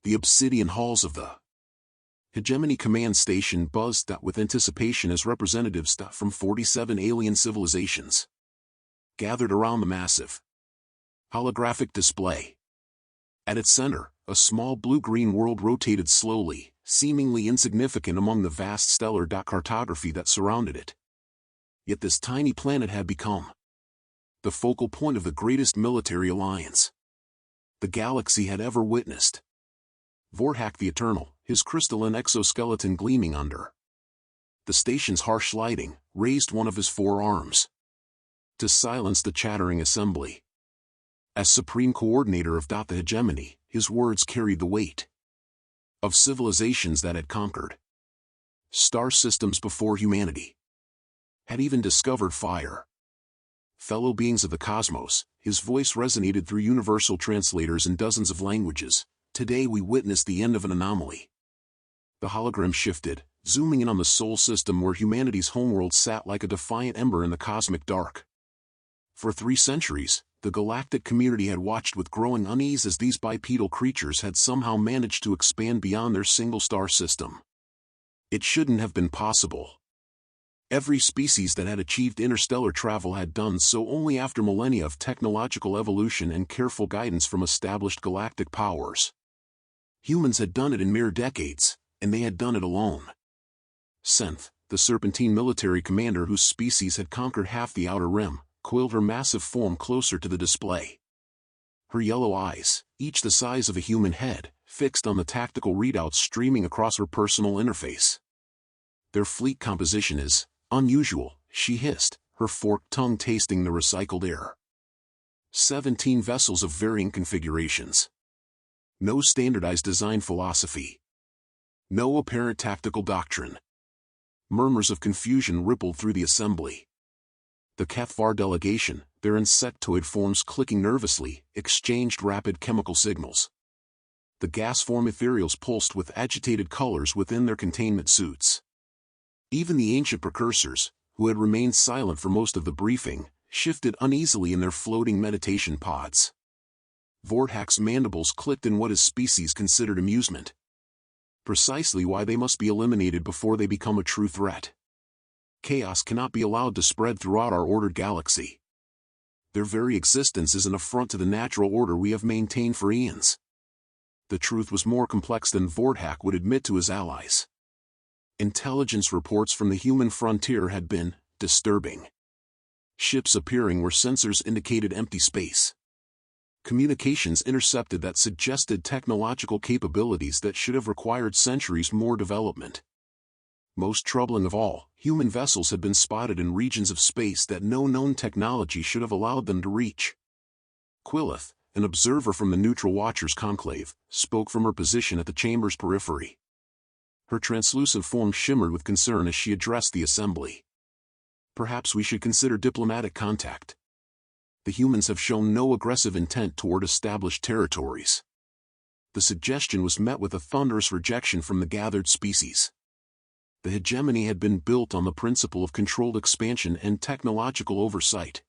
The obsidian halls of the Hegemony Command Station buzzed with anticipation as representatives from 47 alien civilizations gathered around the massive holographic display. At its center, a small blue-green world rotated slowly, seemingly insignificant among the vast stellar cartography that surrounded it. Yet this tiny planet had become the focal point of the greatest military alliance the galaxy had ever witnessed. Vorhak the Eternal, his crystalline exoskeleton gleaming under the station's harsh lighting, raised one of his four arms to silence the chattering assembly. As supreme coordinator of the hegemony, his words carried the weight of civilizations that had conquered star systems before humanity had even discovered fire. Fellow beings of the cosmos, his voice resonated through universal translators in dozens of languages. Today we witness the end of an anomaly. The hologram shifted, zooming in on the Sol system where humanity's homeworld sat like a defiant ember in the cosmic dark. For 3 centuries, the galactic community had watched with growing unease as these bipedal creatures had somehow managed to expand beyond their single-star system. It shouldn't have been possible. Every species that had achieved interstellar travel had done so only after millennia of technological evolution and careful guidance from established galactic powers. Humans had done it in mere decades, and they had done it alone. Senth, the serpentine military commander whose species had conquered half the outer rim, coiled her massive form closer to the display. Her yellow eyes, each the size of a human head, fixed on the tactical readouts streaming across her personal interface. Their fleet composition is unusual, she hissed, her forked tongue tasting the recycled air. 17 vessels of varying configurations. No standardized design philosophy. No apparent tactical doctrine. Murmurs of confusion rippled through the assembly. The Cathvar delegation, their insectoid forms clicking nervously, exchanged rapid chemical signals. The gas-form ethereals pulsed with agitated colors within their containment suits. Even the ancient precursors, who had remained silent for most of the briefing, shifted uneasily in their floating meditation pods. Vorhak's mandibles clicked in what his species considered amusement. Precisely why they must be eliminated before they become a true threat. Chaos cannot be allowed to spread throughout our ordered galaxy. Their very existence is an affront to the natural order we have maintained for eons. The truth was more complex than Vorhak would admit to his allies. Intelligence reports from the human frontier had been disturbing. Ships appearing where sensors indicated empty space. Communications intercepted that suggested technological capabilities that should have required centuries more development. Most troubling of all, human vessels had been spotted in regions of space that no known technology should have allowed them to reach. Quillith, an observer from the Neutral Watchers Conclave, spoke from her position at the chamber's periphery. Her translucent form shimmered with concern as she addressed the assembly. Perhaps we should consider diplomatic contact. The humans have shown no aggressive intent toward established territories. The suggestion was met with a thunderous rejection from the gathered species. The hegemony had been built on the principle of controlled expansion and technological oversight.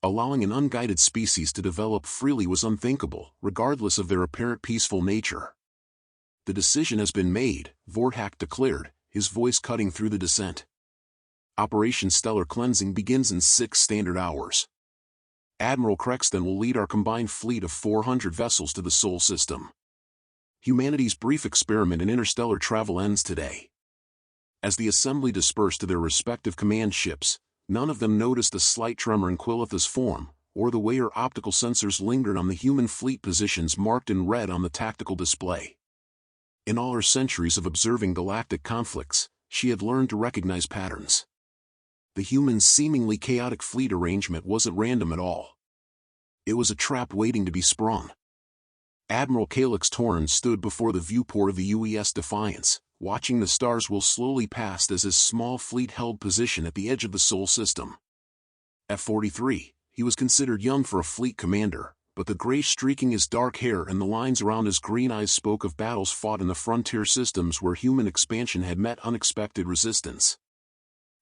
Allowing an unguided species to develop freely was unthinkable, regardless of their apparent peaceful nature. The decision has been made, Vorhak declared, his voice cutting through the dissent. Operation Stellar Cleansing begins in 6 standard hours. Admiral Crexton will lead our combined fleet of 400 vessels to the Sol system. Humanity's brief experiment in interstellar travel ends today. As the assembly dispersed to their respective command ships, none of them noticed a slight tremor in Quillith's form, or the way her optical sensors lingered on the human fleet positions marked in red on the tactical display. In all her centuries of observing galactic conflicts, she had learned to recognize patterns. The humans' seemingly chaotic fleet arrangement wasn't random at all. It was a trap waiting to be sprung. Admiral Calix Torrens stood before the viewport of the UES Defiance, watching the stars whirl slowly past as his small fleet held position at the edge of the Sol system. At 43, he was considered young for a fleet commander, but the gray streaking his dark hair and the lines around his green eyes spoke of battles fought in the frontier systems where human expansion had met unexpected resistance.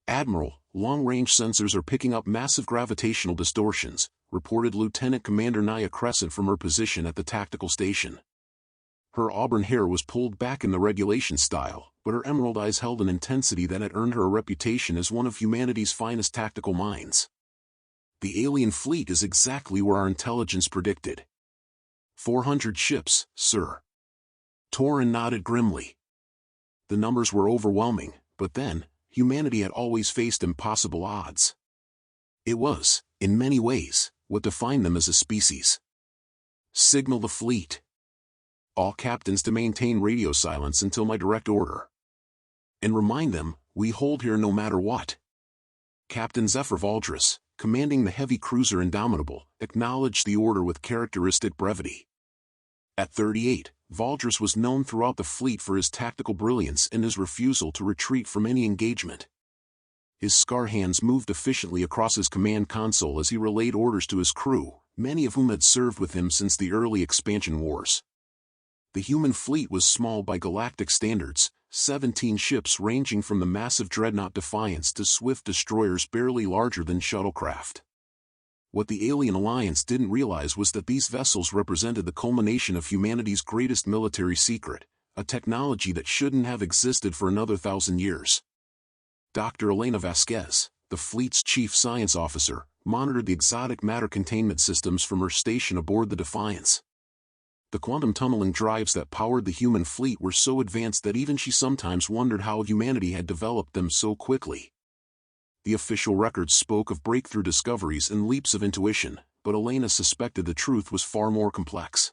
"Admiral, long-range sensors are picking up massive gravitational distortions," reported Lieutenant Commander Naya Crescent from her position at the tactical station. Her auburn hair was pulled back in the regulation style, but her emerald eyes held an intensity that had earned her a reputation as one of humanity's finest tactical minds. The alien fleet is exactly where our intelligence predicted. 400 ships, sir. Torin nodded grimly. The numbers were overwhelming, but then, humanity had always faced impossible odds. It was, in many ways, what defined them as a species. Signal the fleet. All captains to maintain radio silence until my direct order. And remind them, we hold here no matter what. Captain Zephyr Valdris, commanding the heavy cruiser Indomitable, acknowledged the order with characteristic brevity. At 38, Valdris was known throughout the fleet for his tactical brilliance and his refusal to retreat from any engagement. His scar hands moved efficiently across his command console as he relayed orders to his crew, many of whom had served with him since the early expansion wars. The human fleet was small by galactic standards, 17 ships ranging from the massive dreadnought Defiance to swift destroyers barely larger than shuttlecraft. What the Alien Alliance didn't realize was that these vessels represented the culmination of humanity's greatest military secret, a technology that shouldn't have existed for another 1,000 years. Dr. Elena Vasquez, the fleet's chief science officer, monitored the exotic matter containment systems from her station aboard the Defiance. The quantum tunneling drives that powered the human fleet were so advanced that even she sometimes wondered how humanity had developed them so quickly. The official records spoke of breakthrough discoveries and leaps of intuition, but Elena suspected the truth was far more complex.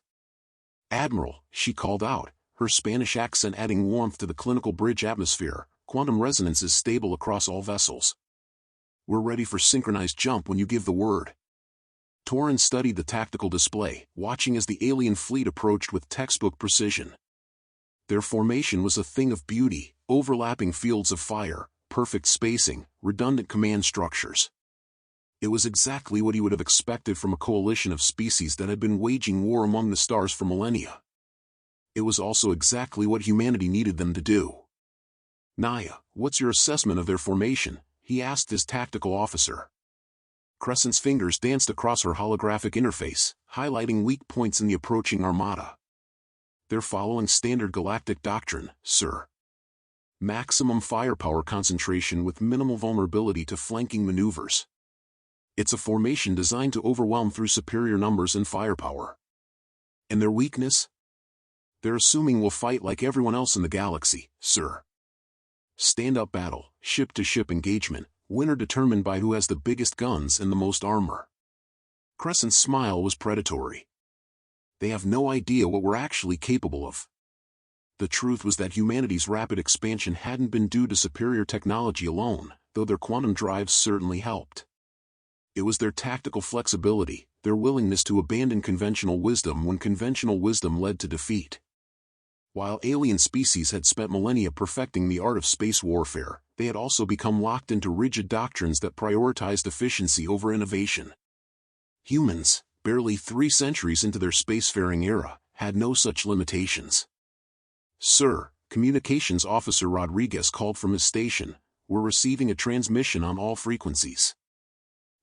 "Admiral," she called out, her Spanish accent adding warmth to the clinical bridge atmosphere, "quantum resonance is stable across all vessels. We're ready for synchronized jump when you give the word." Torin studied the tactical display, watching as the alien fleet approached with textbook precision. Their formation was a thing of beauty, overlapping fields of fire, perfect spacing, redundant command structures. It was exactly what he would have expected from a coalition of species that had been waging war among the stars for millennia. It was also exactly what humanity needed them to do. "Naya, what's your assessment of their formation?" he asked his tactical officer. Crescent's fingers danced across her holographic interface, highlighting weak points in the approaching armada. "They're following standard galactic doctrine, sir. Maximum firepower concentration with minimal vulnerability to flanking maneuvers. It's a formation designed to overwhelm through superior numbers and firepower. And their weakness? They're assuming we'll fight like everyone else in the galaxy, sir. Stand-up battle, ship-to-ship engagement, winner determined by who has the biggest guns and the most armor." Crescent's smile was predatory. "They have no idea what we're actually capable of." The truth was that humanity's rapid expansion hadn't been due to superior technology alone, though their quantum drives certainly helped. It was their tactical flexibility, their willingness to abandon conventional wisdom when conventional wisdom led to defeat. While alien species had spent millennia perfecting the art of space warfare, they had also become locked into rigid doctrines that prioritized efficiency over innovation. Humans, barely 3 centuries into their spacefaring era, had no such limitations. "Sir," Communications Officer Rodriguez called from his station, "we're receiving a transmission on all frequencies.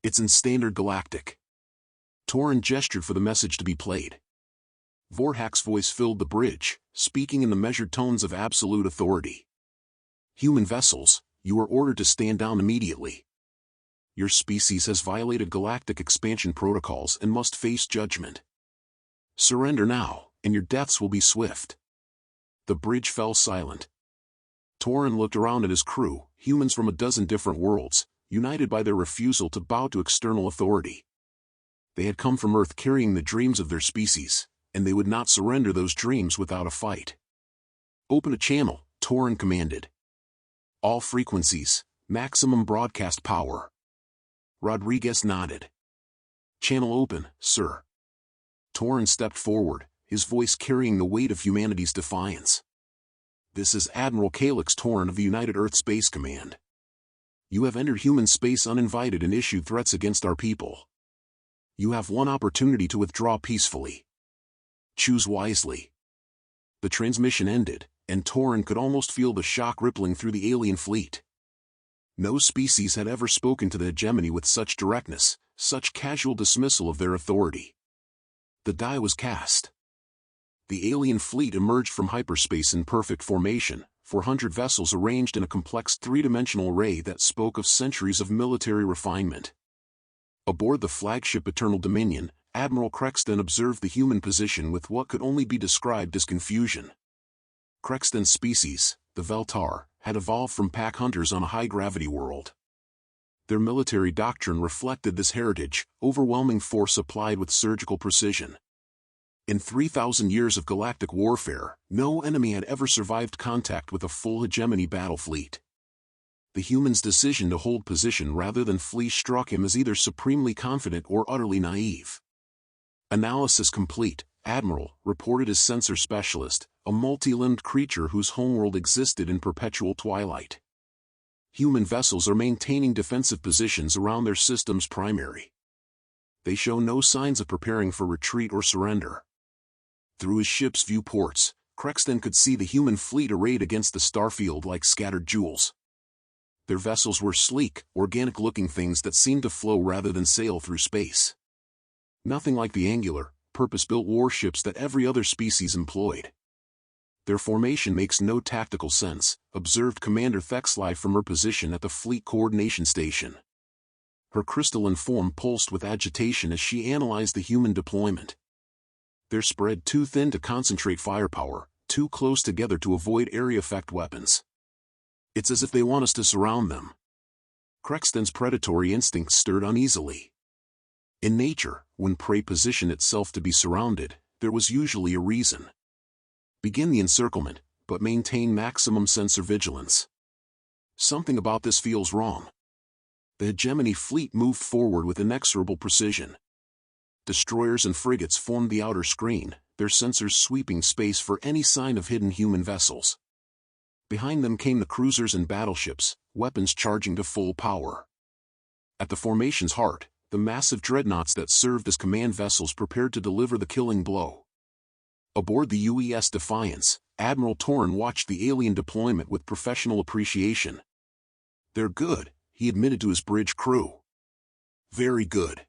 It's in standard galactic." Torin gestured for the message to be played. Vorhak's voice filled the bridge, speaking in the measured tones of absolute authority. "Human vessels, you are ordered to stand down immediately. Your species has violated galactic expansion protocols and must face judgment. Surrender now, and your deaths will be swift." The bridge fell silent. Torin looked around at his crew, humans from a dozen different worlds, united by their refusal to bow to external authority. They had come from Earth carrying the dreams of their species, and they would not surrender those dreams without a fight. "Open a channel," Torin commanded. "All frequencies, maximum broadcast power." Rodriguez nodded. "Channel open, sir." Torin stepped forward, his voice carrying the weight of humanity's defiance. "This is Admiral Calix Torin of the United Earth Space Command. You have entered human space uninvited and issued threats against our people. You have one opportunity to withdraw peacefully. Choose wisely." The transmission ended, and Torin could almost feel the shock rippling through the alien fleet. No species had ever spoken to the hegemony with such directness, such casual dismissal of their authority. The die was cast. The alien fleet emerged from hyperspace in perfect formation, 400 vessels arranged in a complex three-dimensional array that spoke of centuries of military refinement. Aboard the flagship Eternal Dominion, Admiral Crexton observed the human position with what could only be described as confusion. Crexton's species, the Veltar, had evolved from pack hunters on a high-gravity world. Their military doctrine reflected this heritage, overwhelming force applied with surgical precision. In 3,000 years of galactic warfare, no enemy had ever survived contact with a full hegemony battle fleet. The human's decision to hold position rather than flee struck him as either supremely confident or utterly naive. Analysis complete, Admiral, reported his sensor specialist, a multi-limbed creature whose homeworld existed in perpetual twilight. Human vessels are maintaining defensive positions around their system's primary. They show no signs of preparing for retreat or surrender. Through his ship's viewports, Crexton could see the human fleet arrayed against the starfield like scattered jewels. Their vessels were sleek, organic-looking things that seemed to flow rather than sail through space. Nothing like the angular, purpose-built warships that every other species employed. Their formation makes no tactical sense, observed Commander Thexley from her position at the Fleet Coordination Station. Her crystalline form pulsed with agitation as she analyzed the human deployment. They're spread too thin to concentrate firepower, too close together to avoid area effect weapons. It's as if they want us to surround them. Crexton's predatory instincts stirred uneasily. In nature, when prey positioned itself to be surrounded, there was usually a reason. Begin the encirclement, but maintain maximum sensor vigilance. Something about this feels wrong. The hegemony fleet moved forward with inexorable precision. Destroyers and frigates formed the outer screen, their sensors sweeping space for any sign of hidden human vessels. Behind them came the cruisers and battleships, weapons charging to full power. At the formation's heart, the massive dreadnoughts that served as command vessels prepared to deliver the killing blow. Aboard the UES Defiance, Admiral Torren watched the alien deployment with professional appreciation. "They're good," he admitted to his bridge crew. "Very good.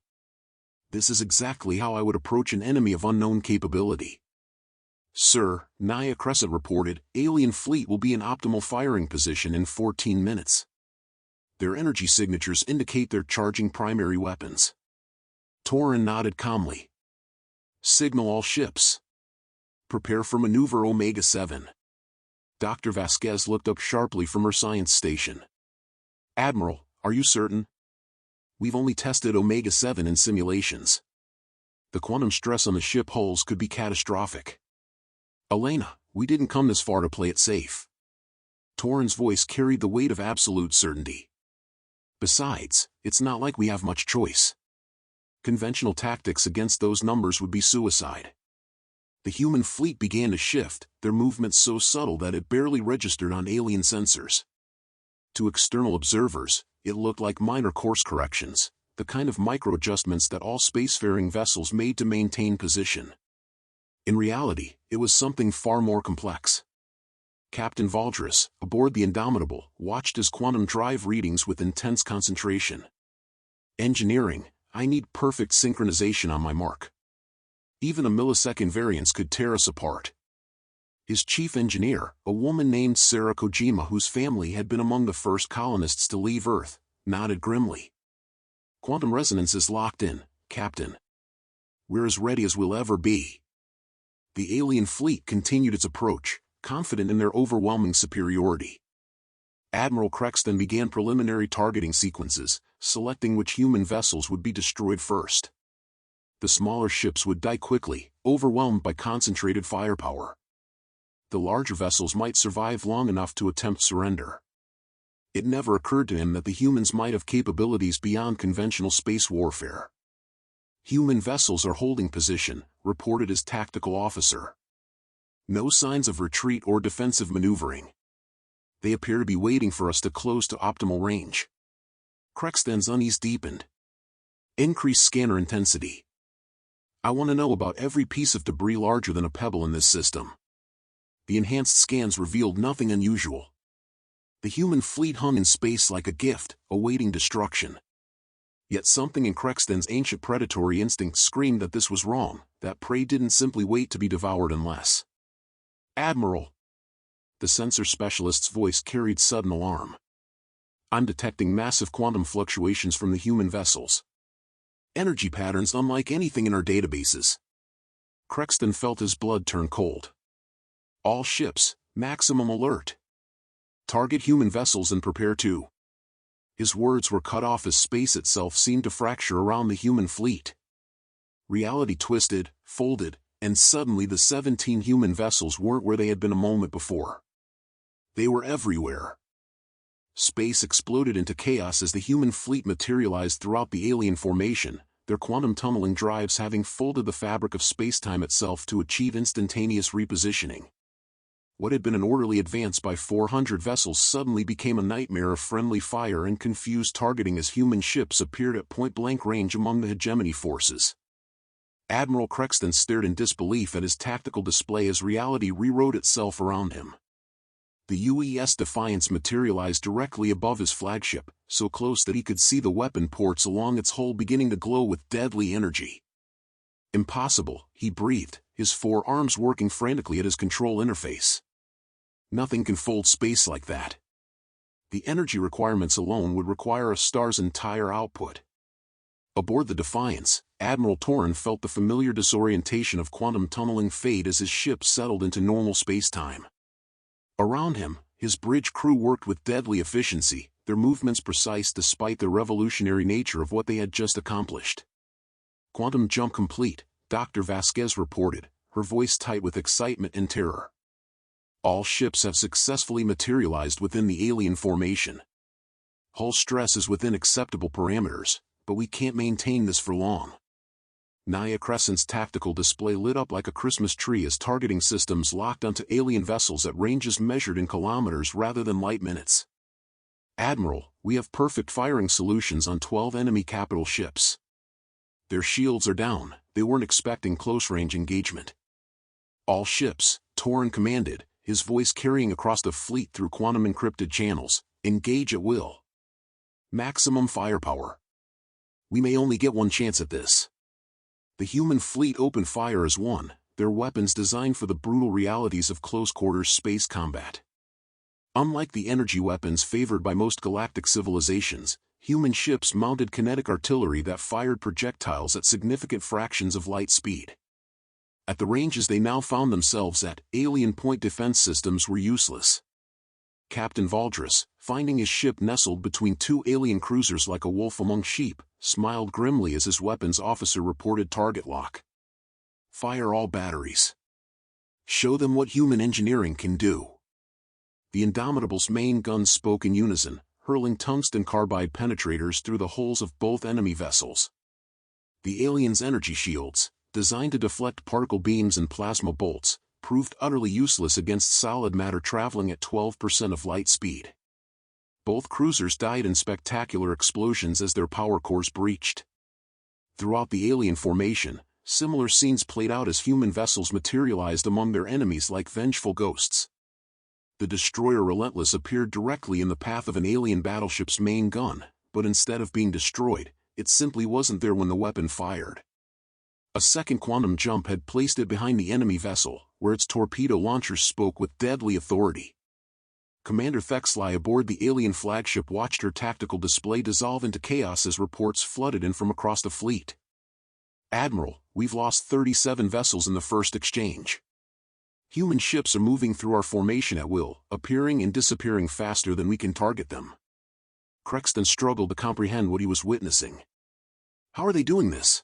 This is exactly how I would approach an enemy of unknown capability." "Sir," Naya Crescent reported, "alien fleet will be in optimal firing position in 14 minutes. Their energy signatures indicate they're charging primary weapons." Torren nodded calmly. "Signal all ships. Prepare for maneuver Omega-7. Dr. Vasquez looked up sharply from her science station. "Admiral, are you certain? We've only tested Omega-7 in simulations. The quantum stress on the ship hulls could be catastrophic." "Elena, we didn't come this far to play it safe." Torren's voice carried the weight of absolute certainty. "Besides, it's not like we have much choice. Conventional tactics against those numbers would be suicide." The human fleet began to shift, their movements so subtle that it barely registered on alien sensors. To external observers, it looked like minor course corrections, the kind of micro-adjustments that all spacefaring vessels made to maintain position. In reality, it was something far more complex. Captain Valdris, aboard the Indomitable, watched his quantum drive readings with intense concentration. "Engineering, I need perfect synchronization on my mark. Even a millisecond variance could tear us apart." His chief engineer, a woman named Sarah Kojima whose family had been among the first colonists to leave Earth, nodded grimly. "Quantum resonance is locked in, Captain. We're as ready as we'll ever be." The alien fleet continued its approach, confident in their overwhelming superiority. Admiral Crexton began preliminary targeting sequences, selecting which human vessels would be destroyed first. The smaller ships would die quickly, overwhelmed by concentrated firepower. The larger vessels might survive long enough to attempt surrender. It never occurred to him that the humans might have capabilities beyond conventional space warfare. "Human vessels are holding position," reported his tactical officer. "No signs of retreat or defensive maneuvering. They appear to be waiting for us to close to optimal range." Crexton's unease deepened. "Increase scanner intensity. I want to know about every piece of debris larger than a pebble in this system." The enhanced scans revealed nothing unusual. The human fleet hung in space like a gift, awaiting destruction. Yet something in Crexton's ancient predatory instinct screamed that this was wrong. that prey didn't simply wait to be devoured unless... Admiral! The sensor specialist's voice carried sudden alarm. I'm detecting massive quantum fluctuations from the human vessels. Energy patterns unlike anything in our databases. Crexton felt his blood turn cold. All ships, maximum alert. Target human vessels and prepare to... His words were cut off as space itself seemed to fracture around the human fleet. Reality twisted, folded, and suddenly the 17 human vessels weren't where they had been a moment before. They were everywhere. Space exploded into chaos as the human fleet materialized throughout the alien formation, their quantum tunneling drives having folded the fabric of spacetime itself to achieve instantaneous repositioning. What had been an orderly advance by 400 vessels suddenly became a nightmare of friendly fire and confused targeting as human ships appeared at point-blank range among the hegemony forces. Admiral Crexton stared in disbelief at his tactical display as reality rewrote itself around him. The UES Defiance materialized directly above his flagship, so close that he could see the weapon ports along its hull beginning to glow with deadly energy. Impossible, he breathed, his forearms working frantically at his control interface. Nothing can fold space like that. The energy requirements alone would require a star's entire output. Aboard the Defiance, Admiral Torin felt the familiar disorientation of quantum tunneling fade as his ship settled into normal spacetime. Around him, his bridge crew worked with deadly efficiency, their movements precise despite the revolutionary nature of what they had just accomplished. Quantum jump complete, Dr. Vasquez reported, her voice tight with excitement and terror. All ships have successfully materialized within the alien formation. Hull stress is within acceptable parameters, but we can't maintain this for long. Naya Crescent's tactical display lit up like a Christmas tree as targeting systems locked onto alien vessels at ranges measured in kilometers rather than light minutes. Admiral, we have perfect firing solutions on 12 enemy capital ships. Their shields are down, they weren't expecting close-range engagement. All ships, Torin commanded, his voice carrying across the fleet through quantum-encrypted channels, engage at will. Maximum firepower. We may only get one chance at this. The human fleet opened fire as one, their weapons designed for the brutal realities of close-quarters space combat. Unlike the energy weapons favored by most galactic civilizations, human ships mounted kinetic artillery that fired projectiles at significant fractions of light speed. At the ranges they now found themselves at, alien point defense systems were useless. Captain Valdris, finding his ship nestled between two alien cruisers like a wolf among sheep, smiled grimly as his weapons officer reported target lock. Fire all batteries. Show them what human engineering can do. The Indomitable's main guns spoke in unison, hurling tungsten carbide penetrators through the hulls of both enemy vessels. The aliens' energy shields, designed to deflect particle beams and plasma bolts, proved utterly useless against solid matter traveling at 12% of light speed. Both cruisers died in spectacular explosions as their power cores breached. Throughout the alien formation, similar scenes played out as human vessels materialized among their enemies like vengeful ghosts. The destroyer Relentless appeared directly in the path of an alien battleship's main gun, but instead of being destroyed, it simply wasn't there when the weapon fired. A second quantum jump had placed it behind the enemy vessel, where its torpedo launchers spoke with deadly authority. Commander Thexley aboard the alien flagship watched her tactical display dissolve into chaos as reports flooded in from across the fleet. Admiral, we've lost 37 vessels in the first exchange. Human ships are moving through our formation at will, appearing and disappearing faster than we can target them. Crexton struggled to comprehend what he was witnessing. How are they doing this?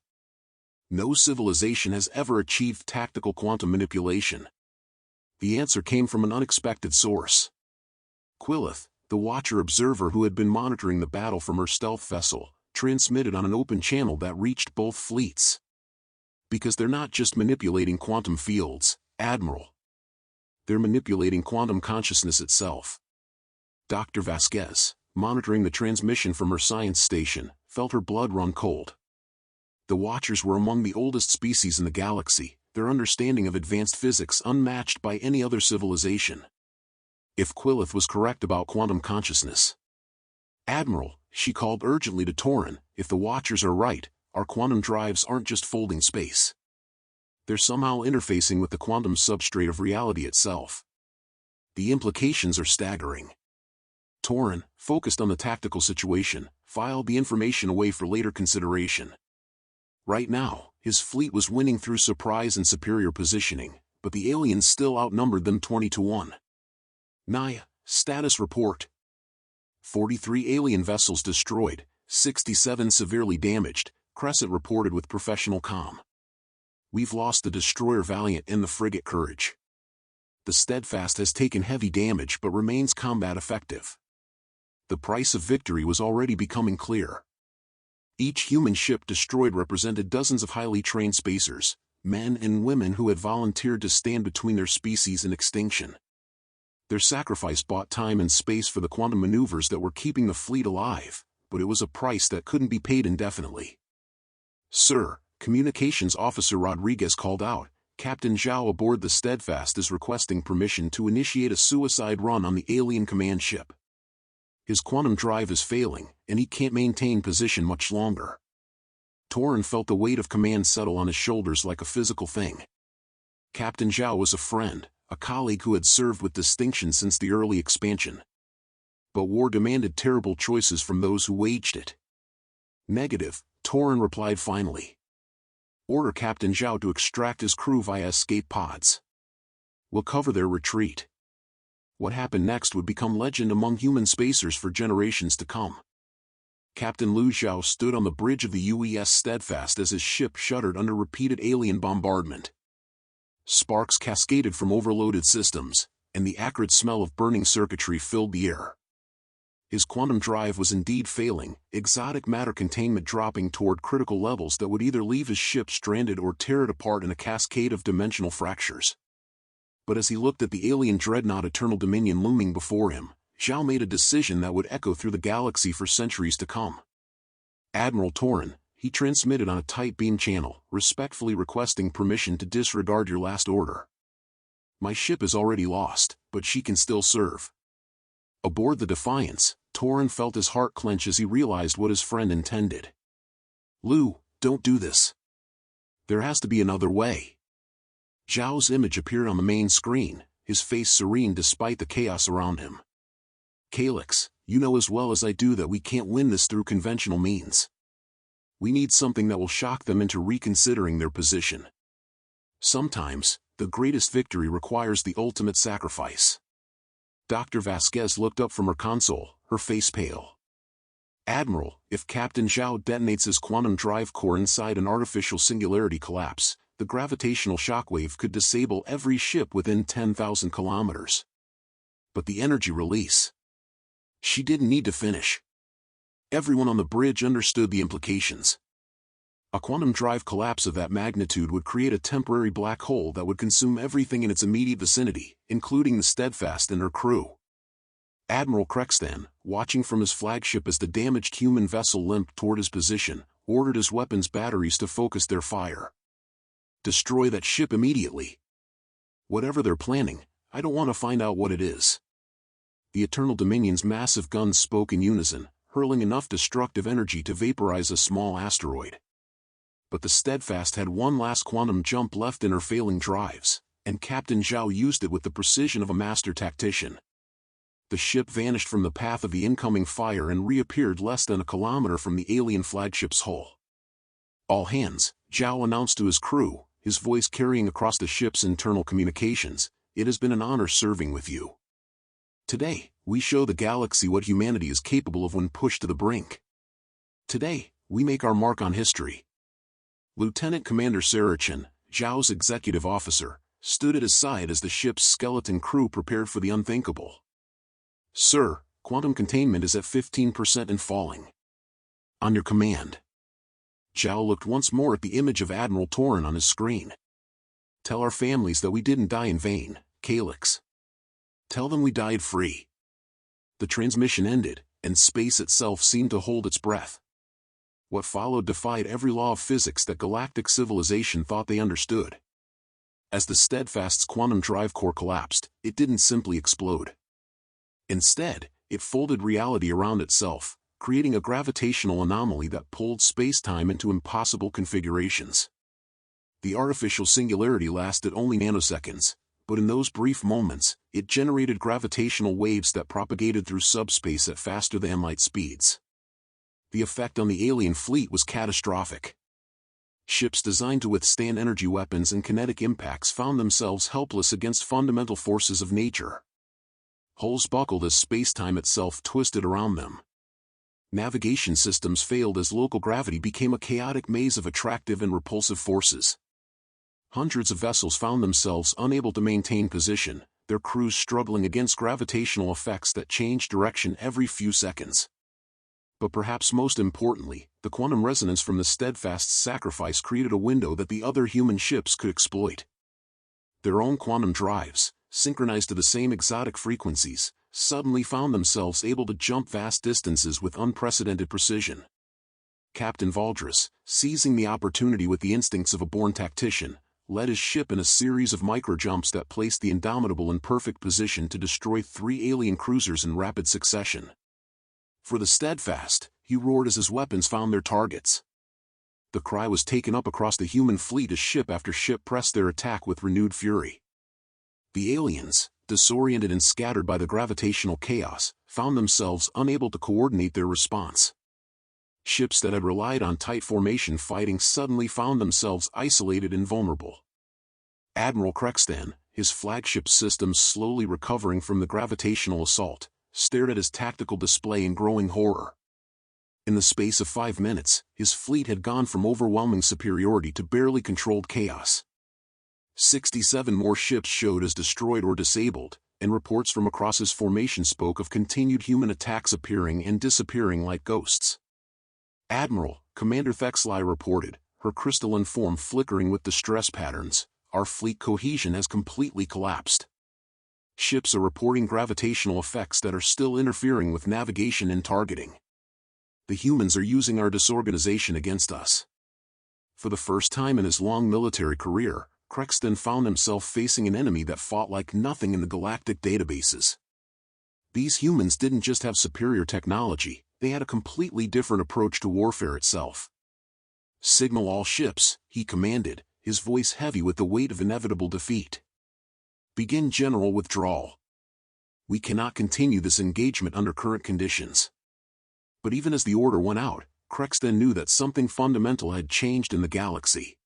No civilization has ever achieved tactical quantum manipulation. The answer came from an unexpected source. Quillith, the Watcher-observer who had been monitoring the battle from her stealth vessel, transmitted on an open channel that reached both fleets. Because they're not just manipulating quantum fields, Admiral. They're manipulating quantum consciousness itself. Dr. Vasquez, monitoring the transmission from her science station, felt her blood run cold. The Watchers were among the oldest species in the galaxy, their understanding of advanced physics unmatched by any other civilization. If Quillith was correct about quantum consciousness. Admiral, she called urgently to Torin, if the Watchers are right, our quantum drives aren't just folding space. They're somehow interfacing with the quantum substrate of reality itself. The implications are staggering. Torin, focused on the tactical situation, filed the information away for later consideration. Right now, his fleet was winning through surprise and superior positioning, but the aliens still outnumbered them 20-1. Naya, status report. 43 alien vessels destroyed, 67 severely damaged, Crescent reported with professional calm. We've lost the destroyer Valiant and the frigate Courage. The Steadfast has taken heavy damage but remains combat effective. The price of victory was already becoming clear. Each human ship destroyed represented dozens of highly trained spacers, men and women who had volunteered to stand between their species and extinction. Their sacrifice bought time and space for the quantum maneuvers that were keeping the fleet alive, but it was a price that couldn't be paid indefinitely. Sir, Communications Officer Rodriguez called out, Captain Zhao aboard the Steadfast is requesting permission to initiate a suicide run on the alien command ship. His quantum drive is failing, and he can't maintain position much longer. Torin felt the weight of command settle on his shoulders like a physical thing. Captain Zhao was a friend, a colleague who had served with distinction since the early expansion. But war demanded terrible choices from those who waged it. Negative, Torin replied finally. Order Captain Zhao to extract his crew via escape pods. We'll cover their retreat. What happened next would become legend among human spacers for generations to come. Captain Liu Zhao stood on the bridge of the UES Steadfast as his ship shuddered under repeated alien bombardment. Sparks cascaded from overloaded systems, and the acrid smell of burning circuitry filled the air. His quantum drive was indeed failing, exotic matter containment dropping toward critical levels that would either leave his ship stranded or tear it apart in a cascade of dimensional fractures. But as he looked at the alien dreadnought Eternal Dominion looming before him, Zhao made a decision that would echo through the galaxy for centuries to come. Admiral Torin, he transmitted on a tight beam channel, respectfully requesting permission to disregard your last order. My ship is already lost, but she can still serve. Aboard the Defiance, Torin felt his heart clench as he realized what his friend intended. Liu, don't do this. There has to be another way. Zhao's image appeared on the main screen, his face serene despite the chaos around him. Calyx, you know as well as I do that we can't win this through conventional means. We need something that will shock them into reconsidering their position. Sometimes, the greatest victory requires the ultimate sacrifice. Dr. Vasquez looked up from her console, her face pale. Admiral, if Captain Zhao detonates his quantum drive core inside an artificial singularity collapse, the gravitational shockwave could disable every ship within 10,000 kilometers. But the energy release. She didn't need to finish. Everyone on the bridge understood the implications. A quantum drive collapse of that magnitude would create a temporary black hole that would consume everything in its immediate vicinity, including the Steadfast and her crew. Admiral Crextan, watching from his flagship as the damaged human vessel limped toward his position, ordered his weapons batteries to focus their fire. Destroy that ship immediately. Whatever they're planning, I don't want to find out what it is. The Eternal Dominion's massive guns spoke in unison, hurling enough destructive energy to vaporize a small asteroid. But the Steadfast had one last quantum jump left in her failing drives, and Captain Zhao used it with the precision of a master tactician. The ship vanished from the path of the incoming fire and reappeared less than a kilometer from the alien flagship's hull. All hands, Zhao announced to his crew, his voice carrying across the ship's internal communications, it has been an honor serving with you. Today, we show the galaxy what humanity is capable of when pushed to the brink. Today, we make our mark on history. Lieutenant Commander Sarachin, Zhao's executive officer, stood at his side as the ship's skeleton crew prepared for the unthinkable. Sir, quantum containment is at 15% and falling. On your command. Zhao looked once more at the image of Admiral Torin on his screen. Tell our families that we didn't die in vain, Calyx. Tell them we died free. The transmission ended, and space itself seemed to hold its breath. What followed defied every law of physics that galactic civilization thought they understood. As the Steadfast's quantum drive core collapsed, it didn't simply explode. Instead, it folded reality around itself, creating a gravitational anomaly that pulled space-time into impossible configurations. The artificial singularity lasted only nanoseconds, but in those brief moments, it generated gravitational waves that propagated through subspace at faster than light speeds. The effect on the alien fleet was catastrophic. Ships designed to withstand energy weapons and kinetic impacts found themselves helpless against fundamental forces of nature. Hulls buckled as space-time itself twisted around them. Navigation systems failed as local gravity became a chaotic maze of attractive and repulsive forces. Hundreds of vessels found themselves unable to maintain position, their crews struggling against gravitational effects that changed direction every few seconds. But perhaps most importantly, the quantum resonance from the Steadfast's sacrifice created a window that the other human ships could exploit. Their own quantum drives, synchronized to the same exotic frequencies, suddenly found themselves able to jump vast distances with unprecedented precision. Captain Valdres, seizing the opportunity with the instincts of a born tactician, led his ship in a series of micro-jumps that placed the Indomitable in perfect position to destroy 3 alien cruisers in rapid succession. For the Steadfast, he roared as his weapons found their targets. The cry was taken up across the human fleet as ship after ship pressed their attack with renewed fury. The aliens, disoriented and scattered by the gravitational chaos, found themselves unable to coordinate their response. Ships that had relied on tight formation fighting suddenly found themselves isolated and vulnerable. Admiral Crexton, his flagship systems slowly recovering from the gravitational assault, stared at his tactical display in growing horror. In the space of 5 minutes, his fleet had gone from overwhelming superiority to barely controlled chaos. 67 more ships showed as destroyed or disabled, and reports from across his formation spoke of continued human attacks appearing and disappearing like ghosts. Admiral, Commander Thexley reported, her crystalline form flickering with distress patterns, our fleet cohesion has completely collapsed. Ships are reporting gravitational effects that are still interfering with navigation and targeting. The humans are using our disorganization against us. For the first time in his long military career, Crexton found himself facing an enemy that fought like nothing in the galactic databases. These humans didn't just have superior technology, they had a completely different approach to warfare itself. Signal all ships, he commanded, his voice heavy with the weight of inevitable defeat. Begin general withdrawal. We cannot continue this engagement under current conditions. But even as the order went out, Crexton knew that something fundamental had changed in the galaxy.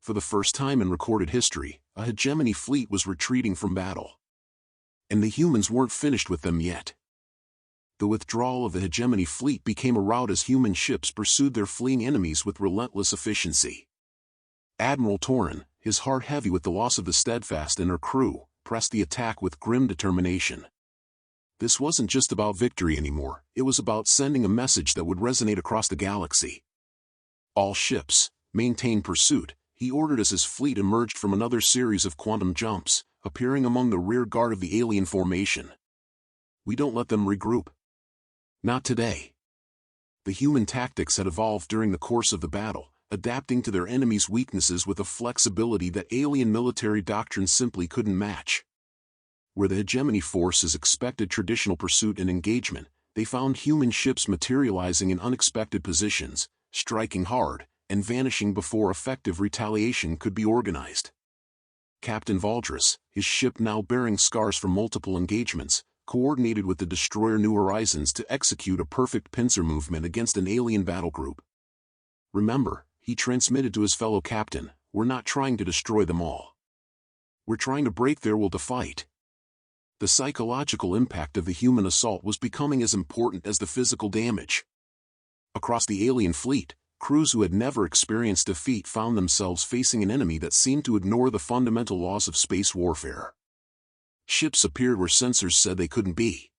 For the first time in recorded history, a hegemony fleet was retreating from battle. And the humans weren't finished with them yet. The withdrawal of the hegemony fleet became a rout as human ships pursued their fleeing enemies with relentless efficiency. Admiral Torren, his heart heavy with the loss of the Steadfast and her crew, pressed the attack with grim determination. This wasn't just about victory anymore, it was about sending a message that would resonate across the galaxy. All ships, maintain pursuit, he ordered as his fleet emerged from another series of quantum jumps, appearing among the rear guard of the alien formation. We don't let them regroup. Not today. The human tactics had evolved during the course of the battle, adapting to their enemies' weaknesses with a flexibility that alien military doctrine simply couldn't match. Where the hegemony forces expected traditional pursuit and engagement, they found human ships materializing in unexpected positions, striking hard, and vanishing before effective retaliation could be organized. Captain Valdres, his ship now bearing scars from multiple engagements, coordinated with the destroyer New Horizons to execute a perfect pincer movement against an alien battle group. Remember, he transmitted to his fellow captain, we're not trying to destroy them all. We're trying to break their will to fight. The psychological impact of the human assault was becoming as important as the physical damage. Across the alien fleet, crews who had never experienced defeat found themselves facing an enemy that seemed to ignore the fundamental laws of space warfare. Ships appeared where sensors said they couldn't be.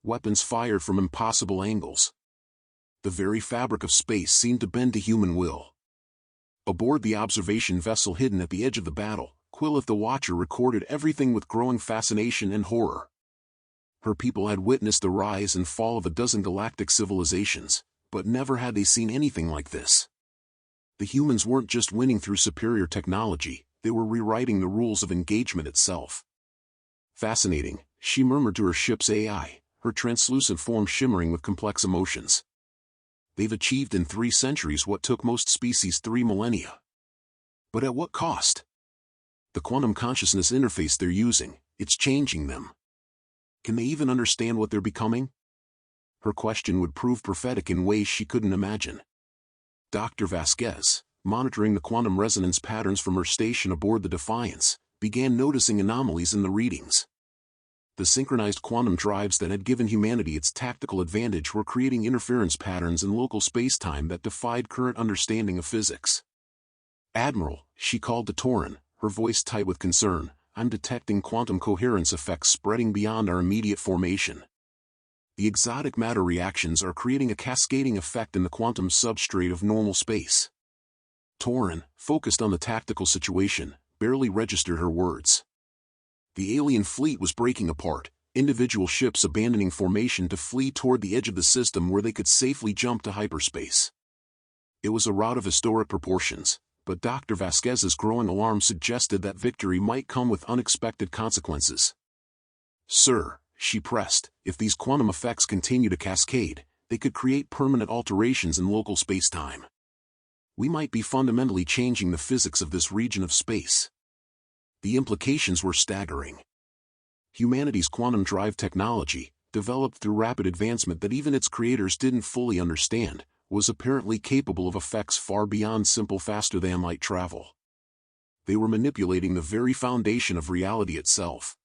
Weapons fired from impossible angles. The very fabric of space seemed to bend to human will. Aboard the observation vessel hidden at the edge of the battle, Quillith the Watcher recorded everything with growing fascination and horror. Her people had witnessed the rise and fall of a dozen galactic civilizations, but never had they seen anything like this. The humans weren't just winning through superior technology, they were rewriting the rules of engagement itself. Fascinating, she murmured to her ship's AI, her translucent form shimmering with complex emotions. They've achieved in 3 centuries what took most species 3 millennia. But at what cost? The quantum consciousness interface they're using, it's changing them. Can they even understand what they're becoming? Her question would prove prophetic in ways she couldn't imagine. Dr. Vasquez, monitoring the quantum resonance patterns from her station aboard the Defiance, began noticing anomalies in the readings. The synchronized quantum drives that had given humanity its tactical advantage were creating interference patterns in local spacetime that defied current understanding of physics. "Admiral," she called to Torin, her voice tight with concern, "I'm detecting quantum coherence effects spreading beyond our immediate formation. The exotic matter reactions are creating a cascading effect in the quantum substrate of normal space." Torin, focused on the tactical situation, barely registered her words. The alien fleet was breaking apart, individual ships abandoning formation to flee toward the edge of the system where they could safely jump to hyperspace. It was a rout of historic proportions, but Dr. Vasquez's growing alarm suggested that victory might come with unexpected consequences. "Sir," she pressed, "if these quantum effects continue to cascade, they could create permanent alterations in local spacetime. We might be fundamentally changing the physics of this region of space." The implications were staggering. Humanity's quantum drive technology, developed through rapid advancement that even its creators didn't fully understand, was apparently capable of effects far beyond simple faster-than-light travel. They were manipulating the very foundation of reality itself.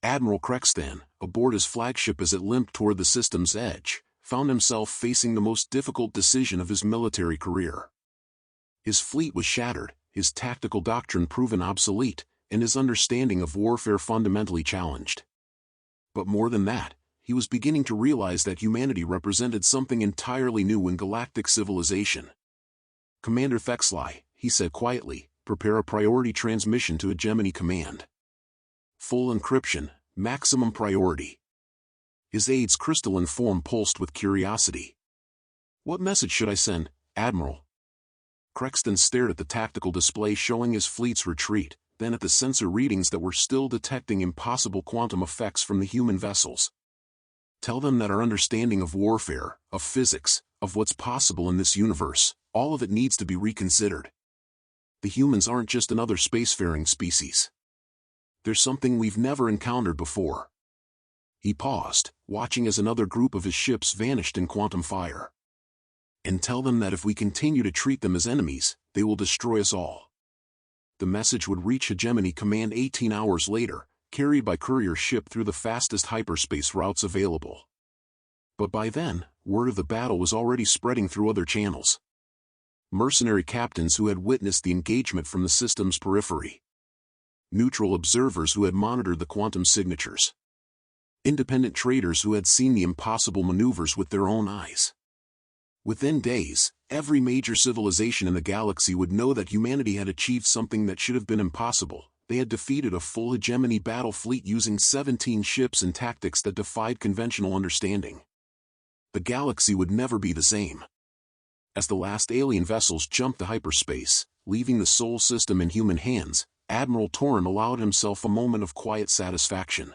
Admiral Crexton, aboard his flagship as it limped toward the system's edge, found himself facing the most difficult decision of his military career. His fleet was shattered, his tactical doctrine proven obsolete, and his understanding of warfare fundamentally challenged. But more than that, he was beginning to realize that humanity represented something entirely new in galactic civilization. "Commander Thexley," he said quietly, "prepare a priority transmission to Hegemony Command. Full encryption, maximum priority." His aide's crystalline form pulsed with curiosity. "What message should I send, Admiral?" Crexton stared at the tactical display showing his fleet's retreat, then at the sensor readings that were still detecting impossible quantum effects from the human vessels. "Tell them that our understanding of warfare, of physics, of what's possible in this universe, all of it needs to be reconsidered. The humans aren't just another spacefaring species. There's something we've never encountered before." He paused, watching as another group of his ships vanished in quantum fire. "And tell them that if we continue to treat them as enemies, they will destroy us all." The message would reach Hegemony Command 18 hours later, carried by courier ship through the fastest hyperspace routes available. But by then, word of the battle was already spreading through other channels. Mercenary captains who had witnessed the engagement from the system's periphery. Neutral observers who had monitored the quantum signatures. Independent traders who had seen the impossible maneuvers with their own eyes. Within days, every major civilization in the galaxy would know that humanity had achieved something that should have been impossible. They had defeated a full hegemony battle fleet using 17 ships and tactics that defied conventional understanding. The galaxy would never be the same. As the last alien vessels jumped to hyperspace, leaving the Sol system in human hands, Admiral Torin allowed himself a moment of quiet satisfaction.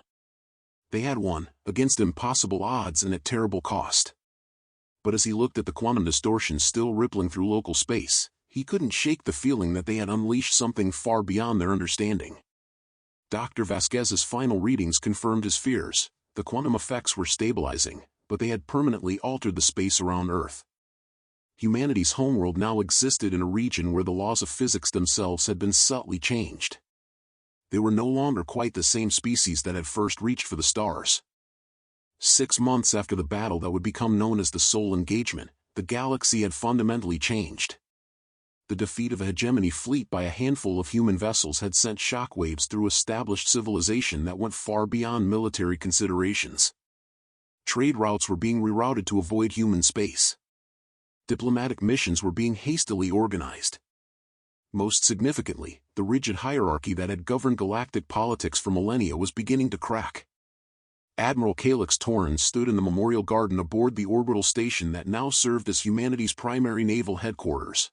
They had won, against impossible odds and at terrible cost. But as he looked at the quantum distortion still rippling through local space, he couldn't shake the feeling that they had unleashed something far beyond their understanding. Dr. Vasquez's final readings confirmed his fears. The quantum effects were stabilizing, but they had permanently altered the space around Earth. Humanity's homeworld now existed in a region where the laws of physics themselves had been subtly changed. They were no longer quite the same species that had first reached for the stars. 6 months after the battle that would become known as the Sol Engagement, the galaxy had fundamentally changed. The defeat of a hegemony fleet by a handful of human vessels had sent shockwaves through established civilization that went far beyond military considerations. Trade routes were being rerouted to avoid human space. Diplomatic missions were being hastily organized. Most significantly, the rigid hierarchy that had governed galactic politics for millennia was beginning to crack. Admiral Calix Torin stood in the memorial garden aboard the orbital station that now served as humanity's primary naval headquarters.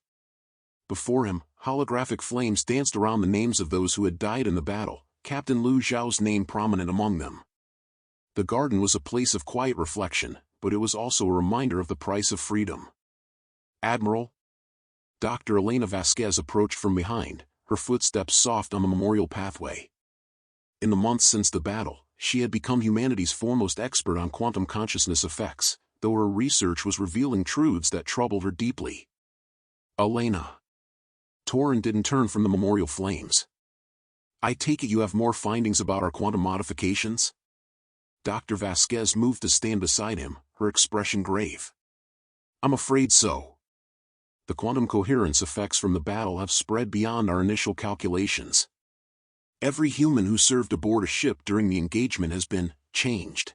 Before him, holographic flames danced around the names of those who had died in the battle, Captain Lu Zhao's name prominent among them. The garden was a place of quiet reflection, but it was also a reminder of the price of freedom. "Admiral?" Dr. Elena Vasquez approached from behind, her footsteps soft on the memorial pathway. In the months since the battle, she had become humanity's foremost expert on quantum consciousness effects, though her research was revealing truths that troubled her deeply. Elena. Torrin didn't turn from the memorial flames. I take it you have more findings about our quantum modifications? Dr. Vasquez moved to stand beside him, her expression grave. I'm afraid so. The quantum coherence effects from the battle have spread beyond our initial calculations. Every human who served aboard a ship during the engagement has been changed.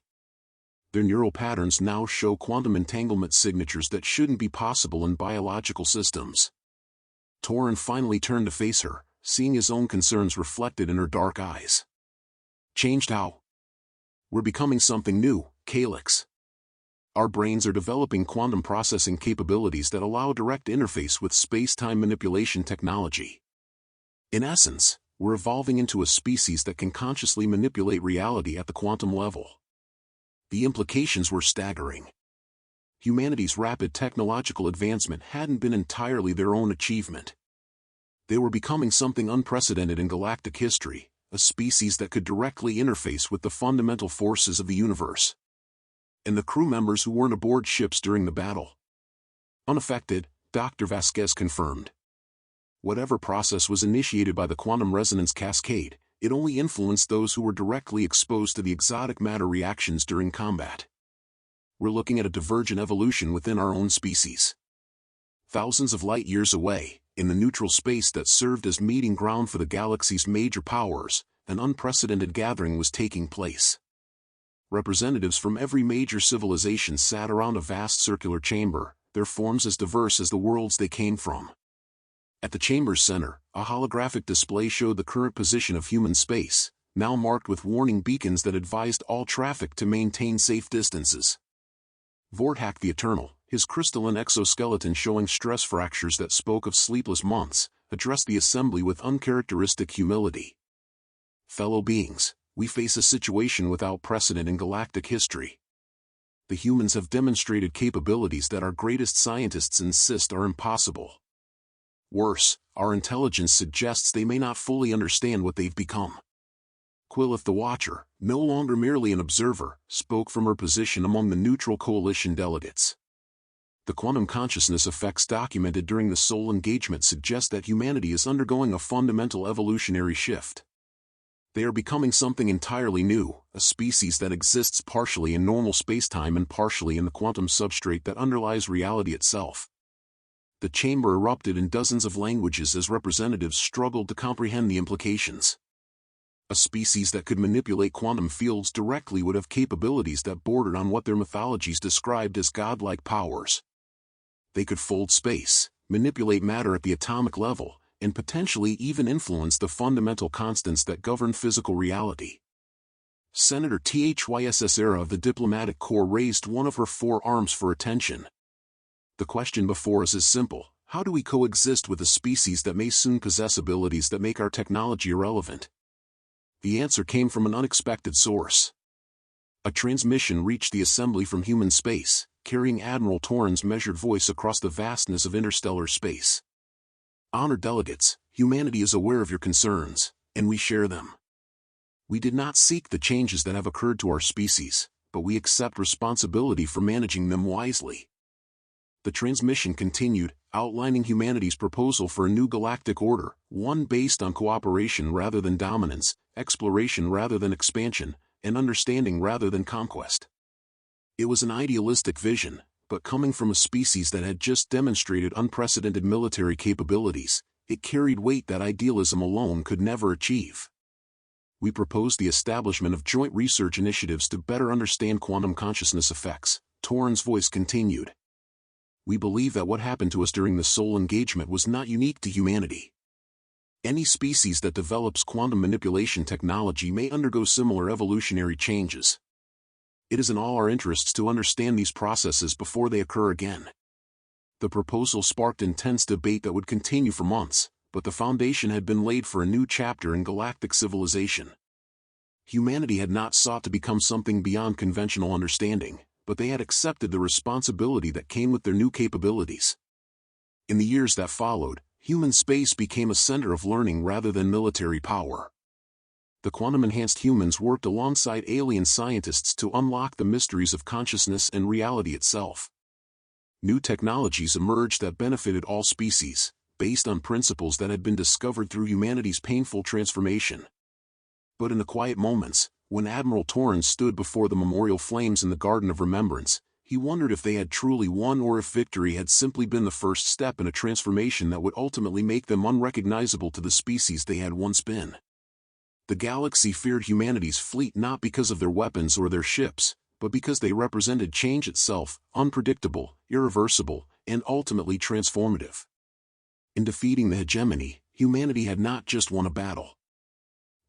Their neural patterns now show quantum entanglement signatures that shouldn't be possible in biological systems. Torrin finally turned to face her, seeing his own concerns reflected in her dark eyes. Changed how? We're becoming something new, Calyx. Our brains are developing quantum processing capabilities that allow direct interface with space-time manipulation technology. In essence, we're evolving into a species that can consciously manipulate reality at the quantum level. The implications were staggering. Humanity's rapid technological advancement hadn't been entirely their own achievement. They were becoming something unprecedented in galactic history, a species that could directly interface with the fundamental forces of the universe. And the crew members who weren't aboard ships during the battle? Unaffected, Dr. Vasquez confirmed. Whatever process was initiated by the quantum resonance cascade, it only influenced those who were directly exposed to the exotic matter reactions during combat. We're looking at a divergent evolution within our own species. Thousands of light years away, in the neutral space that served as meeting ground for the galaxy's major powers, an unprecedented gathering was taking place. Representatives from every major civilization sat around a vast circular chamber, their forms as diverse as the worlds they came from. At the chamber's center, a holographic display showed the current position of human space, now marked with warning beacons that advised all traffic to maintain safe distances. Vorthak the Eternal, his crystalline exoskeleton showing stress fractures that spoke of sleepless months, addressed the assembly with uncharacteristic humility. Fellow beings, we face a situation without precedent in galactic history. The humans have demonstrated capabilities that our greatest scientists insist are impossible. Worse, our intelligence suggests they may not fully understand what they've become. Quillith the Watcher, no longer merely an observer, spoke from her position among the neutral coalition delegates. The quantum consciousness effects documented during the Sol engagement suggest that humanity is undergoing a fundamental evolutionary shift. They are becoming something entirely new, a species that exists partially in normal spacetime and partially in the quantum substrate that underlies reality itself. The chamber erupted in dozens of languages as representatives struggled to comprehend the implications. A species that could manipulate quantum fields directly would have capabilities that bordered on what their mythologies described as godlike powers. They could fold space, manipulate matter at the atomic level, and potentially even influence the fundamental constants that govern physical reality. Senator Thysera of the Diplomatic Corps raised one of her four arms for attention. The question before us is simple: how do we coexist with a species that may soon possess abilities that make our technology irrelevant? The answer came from an unexpected source. A transmission reached the assembly from human space, carrying Admiral Torrin's measured voice across the vastness of interstellar space. Honored delegates, humanity is aware of your concerns, and we share them. We did not seek the changes that have occurred to our species, but we accept responsibility for managing them wisely. The transmission continued, outlining humanity's proposal for a new galactic order, one based on cooperation rather than dominance, exploration rather than expansion, and understanding rather than conquest. It was an idealistic vision, but coming from a species that had just demonstrated unprecedented military capabilities, it carried weight that idealism alone could never achieve. We proposed the establishment of joint research initiatives to better understand quantum consciousness effects, Torrin's voice continued. We believe that what happened to us during the Sol engagement was not unique to humanity. Any species that develops quantum manipulation technology may undergo similar evolutionary changes. It is in all our interests to understand these processes before they occur again. The proposal sparked intense debate that would continue for months, but the foundation had been laid for a new chapter in galactic civilization. Humanity had not sought to become something beyond conventional understanding, but they had accepted the responsibility that came with their new capabilities. In the years that followed, human space became a center of learning rather than military power. The quantum-enhanced humans worked alongside alien scientists to unlock the mysteries of consciousness and reality itself. New technologies emerged that benefited all species, based on principles that had been discovered through humanity's painful transformation. But in the quiet moments, when Admiral Torrens stood before the memorial flames in the Garden of Remembrance, he wondered if they had truly won or if victory had simply been the first step in a transformation that would ultimately make them unrecognizable to the species they had once been. The galaxy feared humanity's fleet not because of their weapons or their ships, but because they represented change itself, unpredictable, irreversible, and ultimately transformative. In defeating the hegemony, humanity had not just won a battle.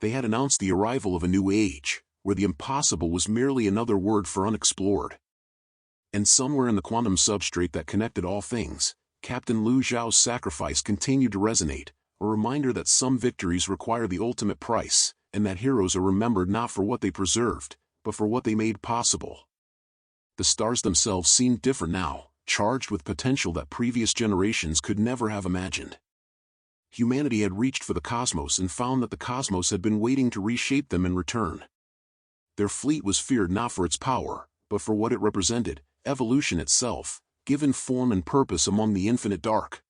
They had announced the arrival of a new age, where the impossible was merely another word for unexplored. And somewhere in the quantum substrate that connected all things, Captain Lu Zhao's sacrifice continued to resonate, a reminder that some victories require the ultimate price, and that heroes are remembered not for what they preserved, but for what they made possible. The stars themselves seemed different now, charged with potential that previous generations could never have imagined. Humanity had reached for the cosmos and found that the cosmos had been waiting to reshape them in return. Their fleet was feared not for its power, but for what it represented, evolution itself, given form and purpose among the infinite dark.